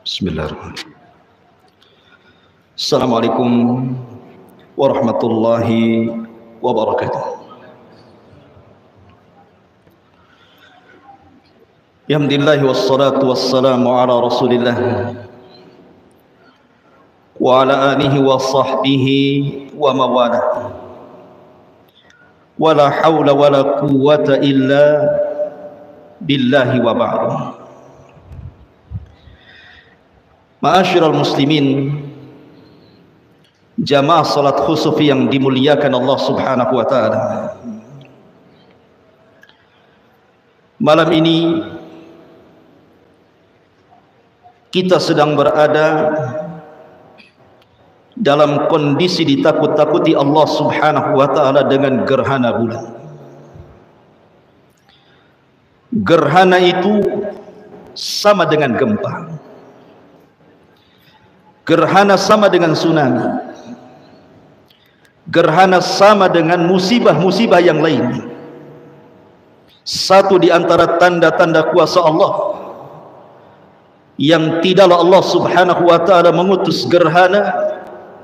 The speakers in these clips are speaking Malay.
Bismillahirrahmanirrahim. Assalamualaikum warahmatullahi wabarakatuh. Alhamdulillah wassalatu wassalamu ala Rasulillah wa ala alihi wa sahbihi wa mawalah. Wala hawla wala quwwata illa billahi wa ba'du. Ma'asyiral muslimin, jamaah salat khusuf yang dimuliakan Allah Subhanahu wa taala. Malam ini kita sedang berada dalam kondisi ditakut-takuti Allah Subhanahu wa taala dengan gerhana bulan. Gerhana itu sama dengan gempa. Gerhana sama dengan tsunami. Gerhana sama dengan musibah-musibah yang lain. Satu di antara tanda-tanda kuasa Allah yang tidaklah Allah Subhanahu wa taala mengutus gerhana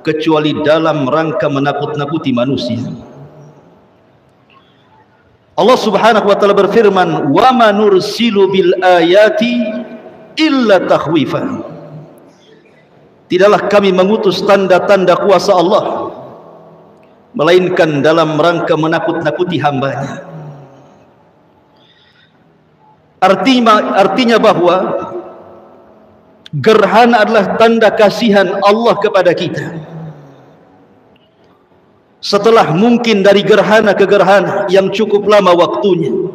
kecuali dalam rangka menakut-nakuti manusia. Allah Subhanahu wa taala berfirman, "Wa ma nursilu bil ayati illa takhwifan." Tidaklah kami mengutus tanda-tanda kuasa Allah melainkan dalam rangka menakut-nakuti hambanya. Artinya bahwa gerhana adalah tanda kasihan Allah kepada kita. Setelah mungkin dari gerhana ke gerhana yang cukup lama waktunya,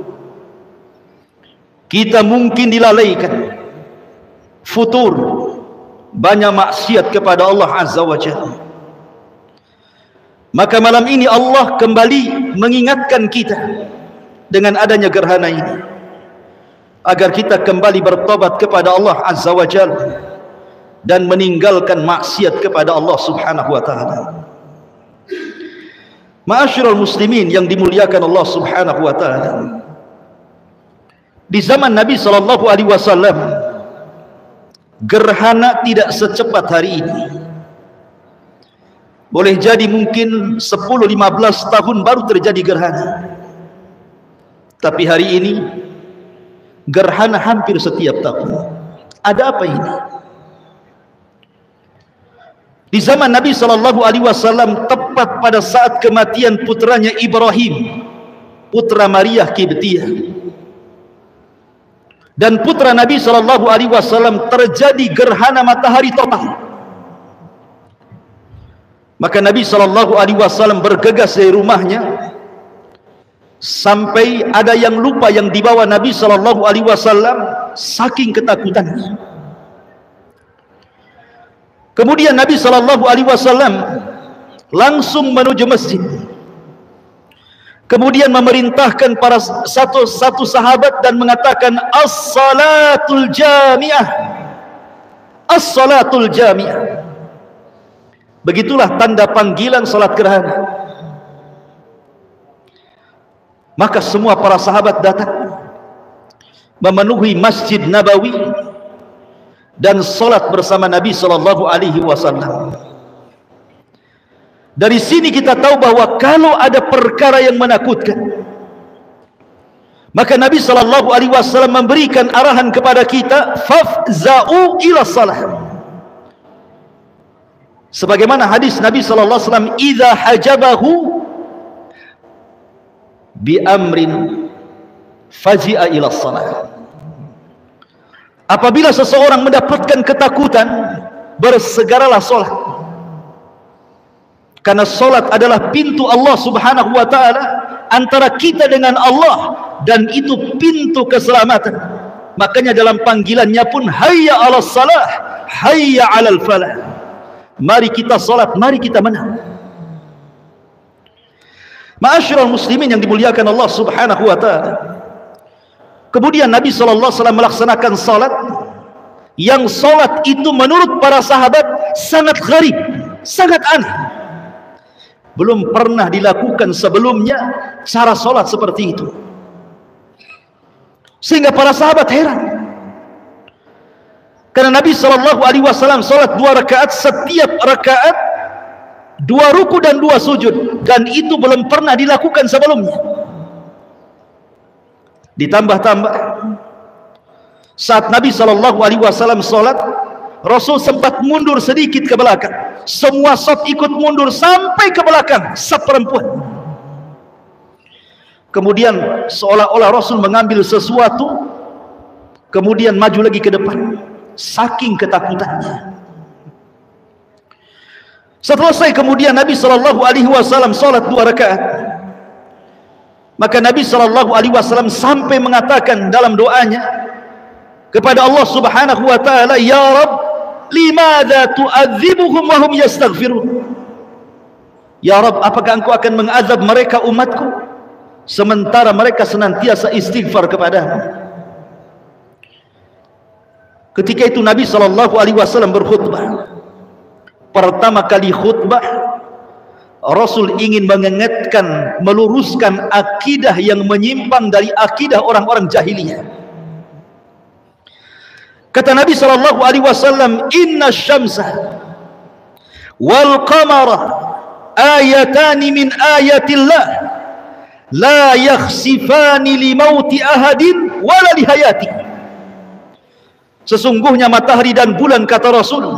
kita mungkin dilalaikan, futur, banyak maksiat kepada Allah Azza wa Jalla. Maka malam ini Allah kembali mengingatkan kita dengan adanya gerhana ini, agar kita kembali bertobat kepada Allah Azza wa Jalla dan meninggalkan maksiat kepada Allah Subhanahu wa taala. Ma'asyiral muslimin yang dimuliakan Allah Subhanahu wa taala, di zaman Nabi sallallahu alaihi wasallam gerhana tidak secepat hari ini. Boleh jadi mungkin 10-15 tahun baru terjadi gerhana. Tapi hari ini gerhana hampir setiap tahun. Ada apa ini? Di zaman Nabi sallallahu alaihi wasallam, tepat pada saat kematian putranya Ibrahim, putra Maria Kibtiyah, dan putra Nabi sallallahu alaihi wasallam, terjadi gerhana matahari total. Maka Nabi sallallahu alaihi wasallam bergegas dari rumahnya, sampai ada yang lupa yang dibawa Nabi sallallahu alaihi wasallam saking ketakutannya. Kemudian Nabi sallallahu alaihi wasallam langsung menuju masjid. Kemudian memerintahkan para satu sahabat dan mengatakan, as-salatul jami'ah, as-salatul jami'ah. Begitulah tanda panggilan salat gerhana. Maka semua para sahabat datang memenuhi Masjid Nabawi dan salat bersama Nabi sallallahu alaihi wasallam. Dari sini kita tahu bahwa kalau ada perkara yang menakutkan, maka Nabi sallallahu alaihi wasallam memberikan arahan kepada kita, fafza'u ila salah. Sebagaimana hadis Nabi sallallahu alaihi wasallam, idza hajabahu bi amrin fazi'a ila salah. Apabila seseorang mendapatkan ketakutan, bersegeralah salat. Karena salat adalah pintu Allah Subhanahu wa taala antara kita dengan Allah, dan itu pintu keselamatan. Makanya dalam panggilannya pun, hayya 'alas salah, hayya 'alal falah. Mari kita salat, mari kita menang. Ma'asyiral muslimin yang dimuliakan Allah Subhanahu wa taala. Kemudian Nabi sallallahu alaihi wasallam melaksanakan salat, yang salat itu menurut para sahabat sangat gharib, sangat aneh. Belum pernah dilakukan sebelumnya cara salat seperti itu. Sehingga para sahabat heran. Karena Nabi SAW salat 2 rakaat, setiap rakaat 2 ruku dan 2 sujud, dan itu belum pernah dilakukan sebelumnya. Ditambah-tambah, saat Nabi SAW salat, Rasul sempat mundur sedikit ke belakang. Semua saf ikut mundur sampai ke belakang, saf perempuan. Kemudian seolah-olah Rasul mengambil sesuatu, kemudian maju lagi ke depan, saking ketakutannya. Setelah selesai kemudian Nabi SAW salat 2 rakaat. Maka Nabi SAW sampai mengatakan dalam doanya kepada Allah Subhanahu wa taala, "Ya Rabb, limadza tu'adzibuhum wa hum yastaghfirun?" Ya Rabb, apakah engkau akan mengazab mereka umatku sementara mereka senantiasa istighfar kepadamu? Ketika itu Nabi SAW berkhutbah. Pertama kali khutbah, Rasul ingin mengingatkan, meluruskan akidah yang menyimpang dari akidah orang-orang jahiliyah. Kata Nabi SAW, "Inna syamsa wal qamara ayatani min ayatillah la yakhsifani li mauti ahadin wala li hayati." Sesungguhnya matahari dan bulan, kata Rasul,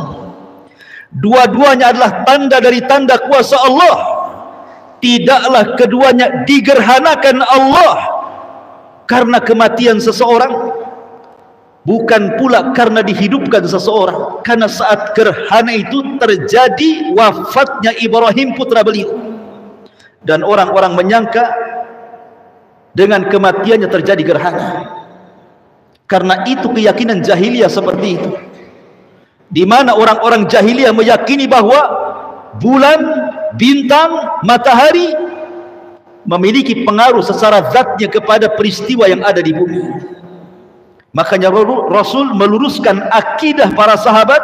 dua-duanya adalah tanda dari tanda kuasa Allah. Tidaklah keduanya digerhanakan Allah karena kematian seseorang, bukan pula karena dihidupkan seseorang. Karena saat gerhana itu terjadi wafatnya Ibrahim putra beliau, dan orang-orang menyangka dengan kematiannya terjadi gerhana. Karena itu keyakinan jahiliyah seperti itu, di mana orang-orang jahiliyah meyakini bahwa bulan, bintang, matahari memiliki pengaruh secara zatnya kepada peristiwa yang ada di bumi. Makanya Rasul meluruskan akidah para sahabat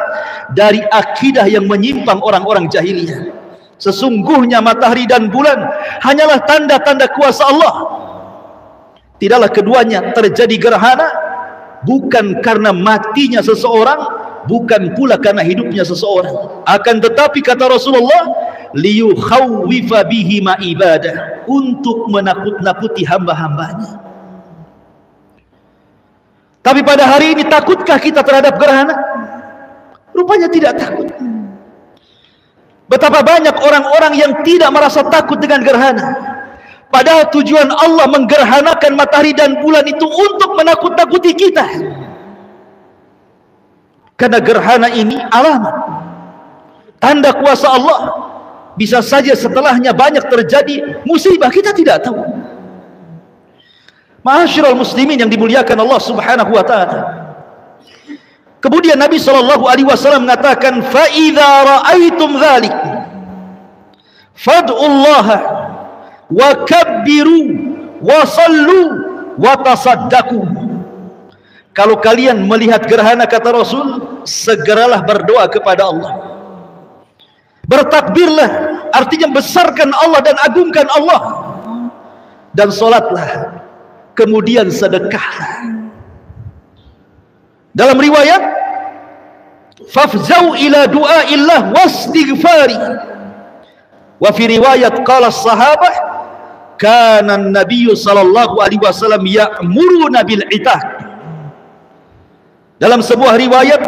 dari akidah yang menyimpang orang-orang jahiliyah. Sesungguhnya matahari dan bulan hanyalah tanda-tanda kuasa Allah. Tidaklah keduanya terjadi gerhana, bukan karena matinya seseorang, bukan pula karena hidupnya seseorang. Akan tetapi kata Rasulullah, liyukhawwifa bihima ibadah, untuk menakut-nakuti hamba-hambanya. Tapi pada hari ini takutkah kita terhadap gerhana? Rupanya tidak takut. Betapa banyak orang-orang yang tidak merasa takut dengan gerhana, padahal tujuan Allah menggerhanakan matahari dan bulan itu untuk menakut-nakuti kita. Karena gerhana ini alamat, tanda kuasa Allah. Bisa saja setelahnya banyak terjadi musibah, kita tidak tahu. Ma'asyiral muslimin yang dimuliakan Allah Subhanahu wa taala. Kemudian Nabi SAW mengatakan, "Fa idza ra'aitum dzalik fad'ullaha wa kabbiru wa sallu wa tasaddaqu." Kalau kalian melihat gerhana, kata Rasul, segeralah berdoa kepada Allah. Bertakbirlah, artinya besarkan Allah dan agungkan Allah. Dan salatlah, kemudian sedekahlah. Dalam riwayat, fafzau ila du'aillah wastighfari. Wa fi riwayat qala as-sahabah, kana an-nabiy sallallahu alaihi wasallam ya'muruna bil itaq. Dalam sebuah riwayat,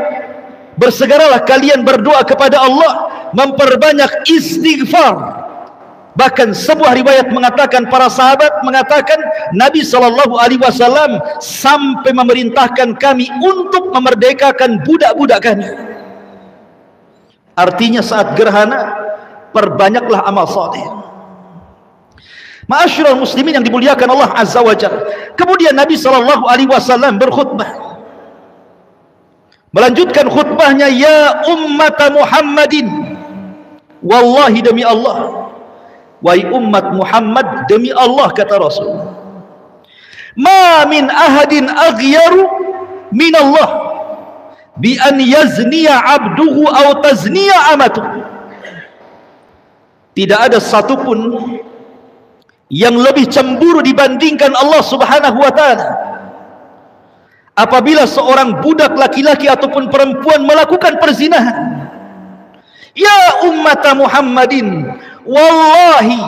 bersegeralah kalian berdoa kepada Allah, memperbanyak istighfar. Bahkan sebuah riwayat mengatakan, para sahabat mengatakan, Nabi SAW sampai memerintahkan kami untuk memerdekakan budak-budak kami. Artinya saat gerhana, perbanyaklah amal saleh. Ma'asyiral muslimin yang dimuliakan Allah Azza wa Jalla. Kemudian Nabi SAW berkhutbah, melanjutkan khutbahnya, "Ya ummata Muhammadin, wallahi demi Allah, wahai umat Muhammad, demi Allah," kata Rasul, "ma min ahadin aghyaru min Allah bi an yazniya abduhu aw tazniya amatu." Tidak ada satupun yang lebih cemburu dibandingkan Allah Subhanahu wa taala apabila seorang budak laki-laki ataupun perempuan melakukan perzinahan. Ya ummat Muhammadin, wallahi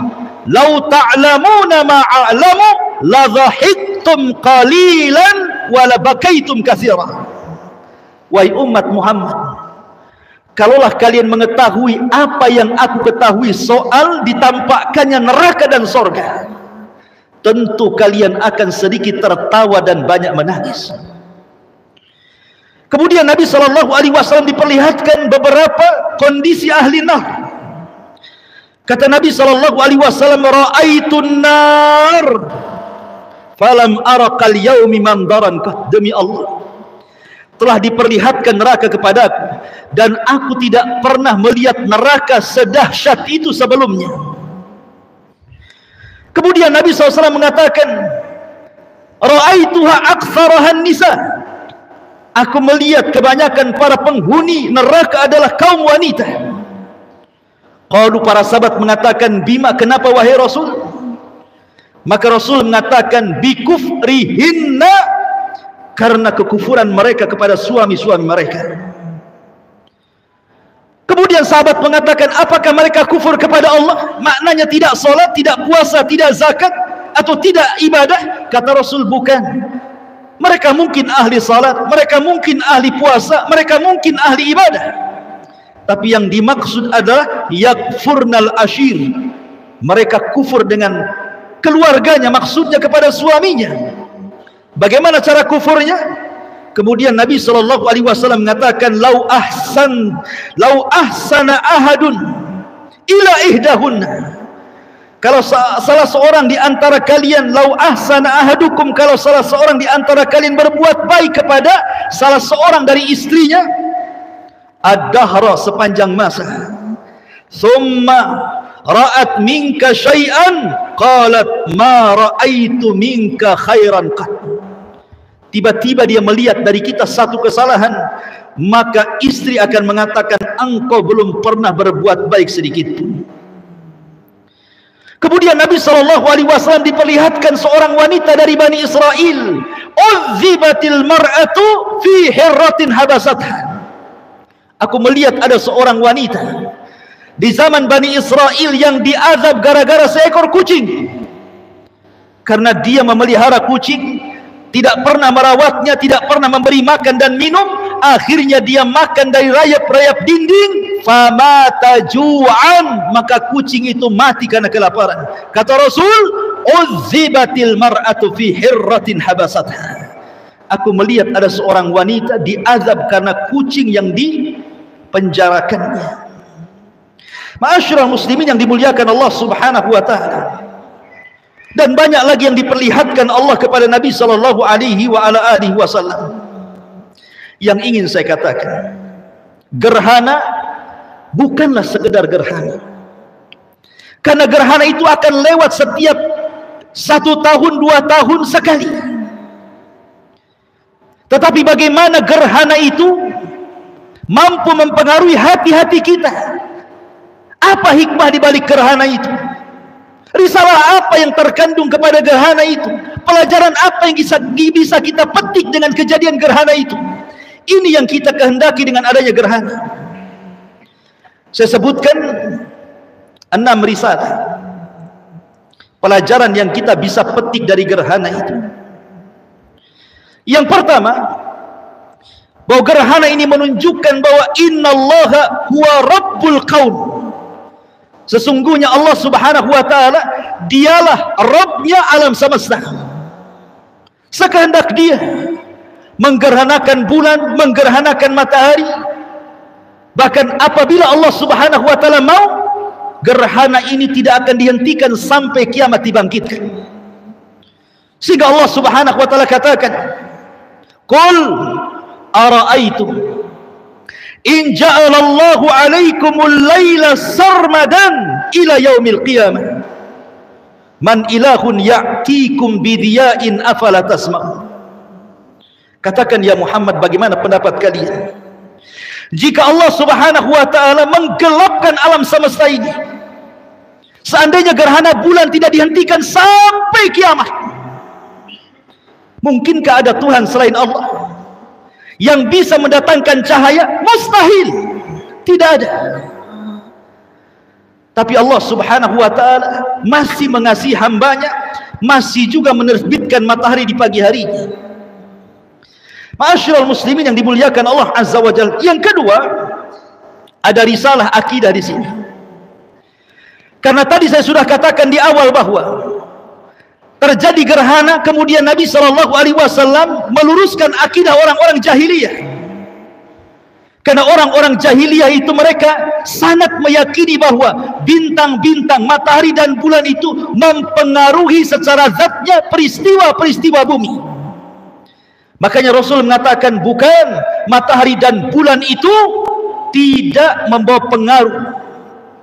law ta'lamuna ma a'lamu la dhahiktum qalilan wa la bakaitum katsira. Wahai umat Muhammad, kalaulah kalian mengetahui apa yang aku ketahui soal ditampakkannya neraka dan sorga, tentu kalian akan sedikit tertawa dan banyak menangis. Kemudian Nabi SAW diperlihatkan beberapa kondisi ahli nar. Kata Nabi SAW, ra'aitun nar falam arakal yaumi mandaran. Demi Allah, telah diperlihatkan neraka kepadaku, dan aku tidak pernah melihat neraka sedahsyat itu sebelumnya. Kemudian Nabi SAW mengatakan, ra'aituha aktsarahan nisa. Aku melihat kebanyakan para penghuni neraka adalah kaum wanita. Qalu, para sahabat mengatakan, bima, kenapa wahai Rasul? Maka Rasul mengatakan, bikufrihinna, karena kekufuran mereka kepada suami-suami mereka. Kemudian sahabat mengatakan, apakah mereka kufur kepada Allah? Maknanya tidak salat, tidak puasa, tidak zakat, atau tidak ibadah? Kata Rasul, bukan. Mereka mungkin ahli salat, mereka mungkin ahli puasa, mereka mungkin ahli ibadah, tapi yang dimaksud adalah yakfurnal ashir. Mereka kufur dengan keluarganya, maksudnya kepada suaminya. Bagaimana cara kufurnya? Kemudian Nabi SAW mengatakan, lau ahsana ahadun ila ihdahunna. Kalau salah seorang di antara kalian, lau ahsana ahadukum, kalau salah seorang di antara kalian berbuat baik kepada salah seorang dari istrinya, ad-dahra, sepanjang masa, summa ra'at minka syai'an qalat ma ra'aitu minka khairan qat. Tiba-tiba dia melihat dari kita satu kesalahan, maka istri akan mengatakan, engkau belum pernah berbuat baik sedikit pun. Kemudian Nabi SAW diperlihatkan seorang wanita dari Bani Israel, uzzibatil mar'atu fi hirratin habasatha. Aku melihat ada seorang wanita di zaman Bani Israel yang diazab gara-gara seekor kucing. Karena dia memelihara kucing, tidak pernah merawatnya, tidak pernah memberi makan dan minum, akhirnya dia makan dari rayap-rayap dinding, famata ju'an, maka kucing itu mati karena kelaparan. Kata Rasul, uzzibatil mar'atu fi hirratin habasatha. Aku melihat ada seorang wanita diazab karena kucing yang dipenjarakannya. Ma'asyiral muslimin yang dimuliakan Allah Subhanahu wa taala. Dan banyak lagi yang diperlihatkan Allah kepada Nabi SAW. Yang ingin saya katakan, gerhana bukanlah sekedar gerhana, karena gerhana itu akan lewat setiap 1 tahun 2 tahun sekali. Tetapi bagaimana gerhana itu mampu mempengaruhi hati-hati kita? Apa hikmah di balik gerhana itu? Risalah apa yang terkandung kepada gerhana itu? Pelajaran apa yang bisa kita petik dengan kejadian gerhana itu? Ini yang kita kehendaki dengan adanya gerhana. Saya sebutkan 6 risalah pelajaran yang kita bisa petik dari gerhana itu. Yang pertama, bahwa gerhana ini menunjukkan bahwa innallaha huwa rabbul qaum. Sesungguhnya Allah Subhanahu wa taala dialah Rabbnya alam semesta. Sekehendak dia menggerhanakan bulan, menggerhanakan matahari. Bahkan apabila Allah Subhanahu wa taala mau, gerhana ini tidak akan dihentikan sampai kiamat dibangkitkan. Sehingga Allah Subhanahu wa taala katakan, qul ara'aitum in ja'alallahu 'alaikumul laila sarmadan ila yaumil qiyamah man ilahun ya'tikum bidiya'in afala tasma'un. Katakan ya Muhammad, bagaimana pendapat kalian jika Allah Subhanahu wa taala menggelapkan alam semesta ini, seandainya gerhana bulan tidak dihentikan sampai kiamat? Mungkinkah ada Tuhan selain Allah? yang bisa mendatangkan cahaya? Mustahil, tidak ada. Tapi Allah subhanahu wa ta'ala masih mengasihi hambanya, masih juga menerbitkan matahari di pagi harinya. Ma'asyiral muslimin yang dimuliakan Allah azza wa jalla. Yang kedua, ada risalah akidah di sini. Karena tadi saya sudah katakan di awal bahwa terjadi gerhana, kemudian Nabi SAW meluruskan akidah orang-orang jahiliyah. Karena orang-orang jahiliyah itu mereka sangat meyakini bahwa bintang-bintang, matahari dan bulan itu mempengaruhi secara zatnya peristiwa-peristiwa bumi. Makanya Rasul mengatakan, bukan, matahari dan bulan itu tidak membawa pengaruh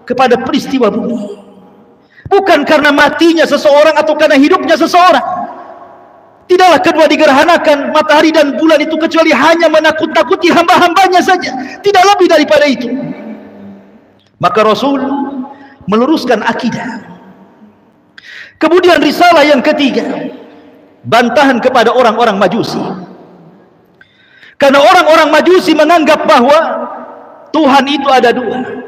kepada peristiwa bumi. Bukan karena matinya seseorang atau karena hidupnya seseorang. Tidaklah kedua digerhanakan matahari dan bulan itu kecuali hanya menakut-nakuti hamba-hambanya saja, tidak lebih daripada itu. Maka Rasul meluruskan akidah. Kemudian risalah yang ketiga, bantahan kepada orang-orang Majusi. Karena orang-orang Majusi menganggap bahwa Tuhan itu ada dua.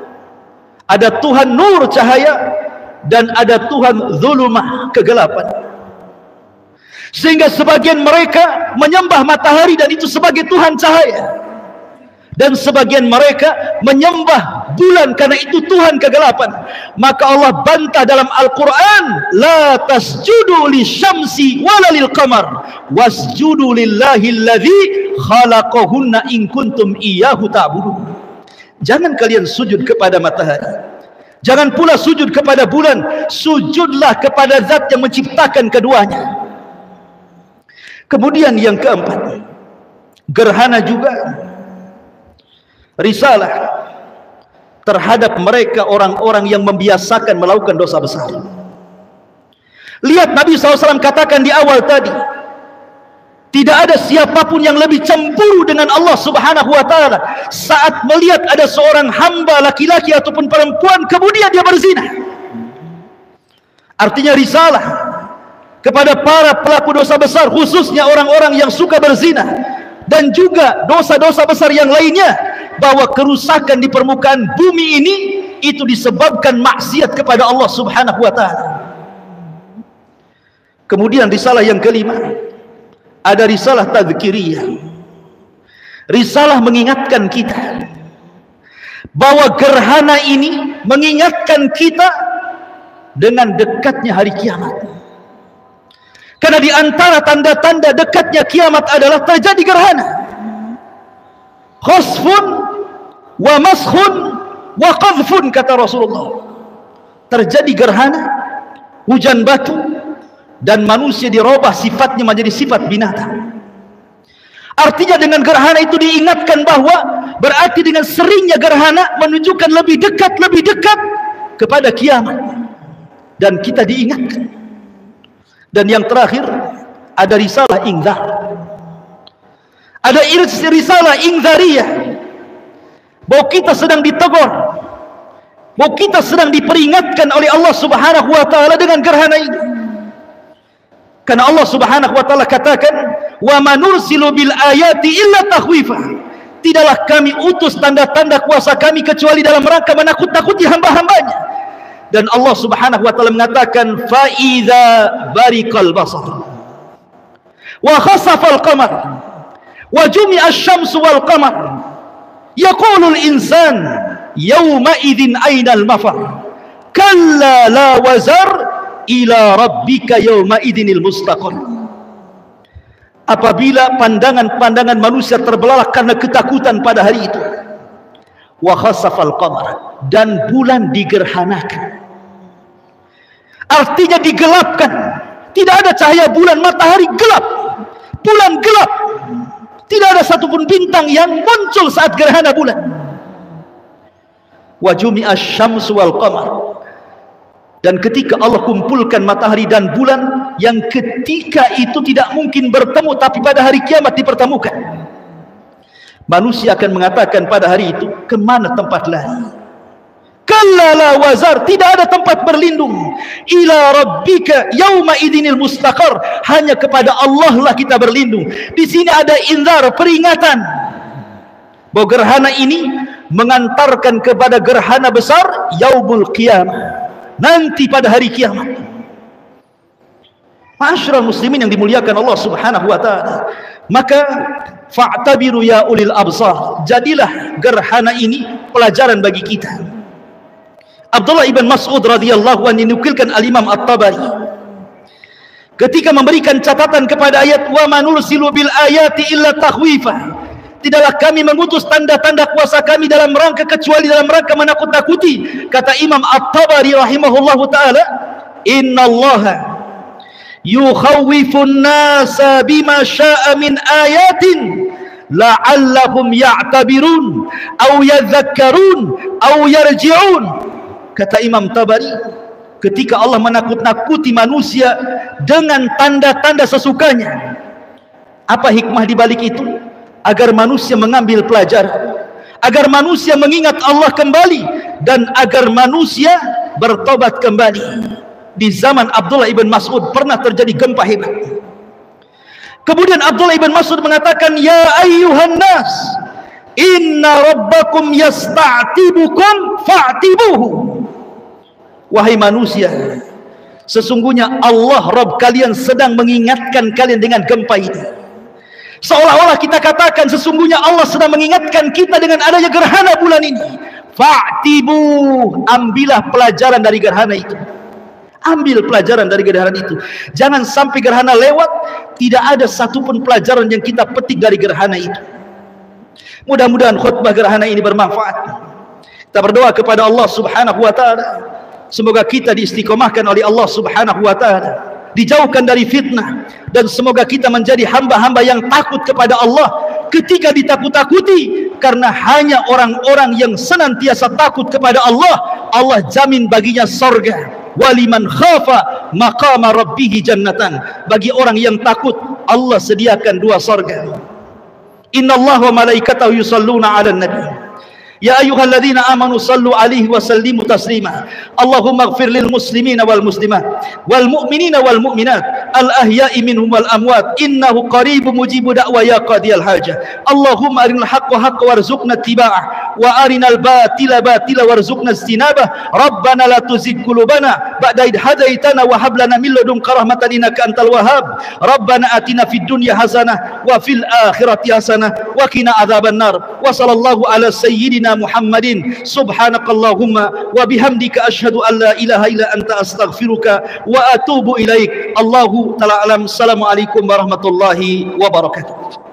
Ada Tuhan nur, cahaya, dan ada Tuhan zulumah, kegelapan. Sehingga sebagian mereka menyembah matahari dan itu sebagai Tuhan cahaya, dan sebagian mereka menyembah bulan karena itu Tuhan kegelapan. Maka Allah bantah dalam Al-Quran, la tasjudu lisyamsi wala lil qamar wasjudu lillahi alladhi khalaqahunna in kuntum iyyahu ta'budun. Jangan kalian sujud kepada matahari, jangan pula sujud kepada bulan, sujudlah kepada zat yang menciptakan keduanya. Kemudian yang keempat, gerhana juga risalah terhadap mereka orang-orang yang membiasakan melakukan dosa besar. Lihat Nabi SAW katakan di awal tadi, tidak ada siapapun yang lebih cemburu dengan Allah subhanahu wa ta'ala saat melihat ada seorang hamba laki-laki ataupun perempuan kemudian dia berzina. Artinya risalah kepada para pelaku dosa besar, khususnya orang-orang yang suka berzina, dan juga dosa-dosa besar yang lainnya, bahwa kerusakan di permukaan bumi ini itu disebabkan maksiat kepada Allah subhanahu wa ta'ala. Kemudian risalah yang kelima, ada risalah tadzkiriyah. Risalah mengingatkan kita bahwa gerhana ini mengingatkan kita dengan dekatnya hari kiamat. Karena di antara tanda-tanda dekatnya kiamat adalah terjadi gerhana. Khasfun wa maskhun wa qadhfun, kata Rasulullah. Terjadi gerhana, hujan batu, dan manusia dirubah sifatnya menjadi sifat binatang. Artinya dengan gerhana itu diingatkan bahwa berarti dengan seringnya gerhana menunjukkan lebih dekat kepada kiamat. Dan kita diingatkan. Dan yang terakhir, ada risalah ingzar. Ada risalah ingzariyah, bahwa kita sedang ditegur, bahwa kita sedang diperingatkan oleh Allah subhanahu wa ta'ala dengan gerhana ini. Karena Allah subhanahu wa ta'ala katakan, wa manursilu bil ayati illa takhwifa. Tidaklah kami utus tanda-tanda kuasa kami kecuali dalam rangka menakut-nakuti hamba-hambanya. Dan Allah subhanahu wa ta'ala mengatakan, fa idza bariqal basar wa khasafal qamar wa jumi'a asy-syamsu wal qamar yaqulul insan yawma idzin aynal mafar kalla la wazar ila rabbika yawma idzinil mustaqar. Apabila pandangan-pandangan manusia terbelalak karena ketakutan pada hari itu, wa khasafal qamar, dan bulan digerhanakan, artinya digelapkan, tidak ada cahaya bulan, matahari gelap, bulan gelap, tidak ada satupun bintang yang muncul saat gerhana bulan. Wa jumi'a asy-syamsu wal qamar, dan ketika Allah kumpulkan matahari dan bulan yang ketika itu tidak mungkin bertemu, tapi pada hari kiamat dipertemukan, manusia akan mengatakan pada hari itu, kemana tempat lari? Kalla la wazar, tidak ada tempat berlindung. Ila rabbika yauma idinil mustaqar, hanya kepada Allah lah kita berlindung. Di sini ada inzar, peringatan bahwa gerhana ini mengantarkan kepada gerhana besar yaumul qiyamah, nanti pada hari kiamat. Ma'asyiral muslimin yang dimuliakan Allah Subhanahu wa taala, maka fa'tabiru ya ulil absar, jadilah gerhana ini pelajaran bagi kita. Abdullah ibn Mas'ud radhiyallahu anhu dinukilkan al-Imam At-Tabari ketika memberikan catatan kepada ayat wa manursilu bil ayati illa takhwifa, tidaklah kami mengutus tanda-tanda kuasa kami dalam rangka kecuali dalam rangka menakut-nakuti. Kata Imam At-Tabari rahimahullahu taala, innallaha yukhawwifun nasa bima syaa min ayatin la'allahum ya'tabirun aw yadhakkarun aw yarji'un. Kata Imam Tabari, ketika Allah menakut-nakuti manusia dengan tanda-tanda sesukanya, apa hikmah di balik itu? Agar manusia mengambil pelajaran, agar manusia mengingat Allah kembali, dan agar manusia bertobat kembali. Di zaman Abdullah ibn Mas'ud pernah terjadi gempa hebat. Kemudian Abdullah ibn Mas'ud mengatakan, ya ayyuhan nas, inna rabbakum yasta'tibukum fa'tibuhu. Wahai manusia, sesungguhnya Allah Rabb kalian sedang mengingatkan kalian dengan gempa ini. Seolah-olah kita katakan sesungguhnya Allah sedang mengingatkan kita dengan adanya gerhana bulan ini. Fa'tibu, ambillah pelajaran dari gerhana itu. Ambil pelajaran dari gerhana itu. Jangan sampai gerhana lewat, tidak ada satupun pelajaran yang kita petik dari gerhana itu. Mudah-mudahan khutbah gerhana ini bermanfaat. Kita berdoa kepada Allah Subhanahu wa taala, semoga kita diistiqomahkan oleh Allah Subhanahu wa taala, dijauhkan dari fitnah, dan semoga kita menjadi hamba-hamba yang takut kepada Allah ketika ditakut-takuti, karena hanya orang-orang yang senantiasa takut kepada Allah, Allah jamin baginya sorga. Waliman khafa maqama rabbih jannatan, bagi orang yang takut Allah sediakan 2 sorga. Innallaha wa malaikatahu yusalluna 'alan nabi. Ya ayyuhalladzina amanu sallu alaihi wa sallimu taslima. Allahumma ighfir lil muslimina wal muslimat wal mu'minina wal mu'minat al ahya'i minhum wal amwat innahu qaribun mujibu da'wa ya qadiyal haja. Allahumma arinal haqqa haqqa warzuqna ittiba'ah wa arinal batila batila warzuqna ijtinabah. Rabbana la tuzigh qulubana ba'da idh hadaitana wa hab lana min ladunka rahmatan innaka antal wahhab. Rabbana atina fid dunya hasanah wa fil akhirati hasanah wa qina adzabannar. Wa sallallahu ala sayyidina Muhammadin. Subhanakallahumma wa bihamdika asyhadu an la ilaha illa anta astaghfiruka wa atubu ilaik. Allahu ta'ala alam. Assalamualaikum warahmatullahi wabarakatuh.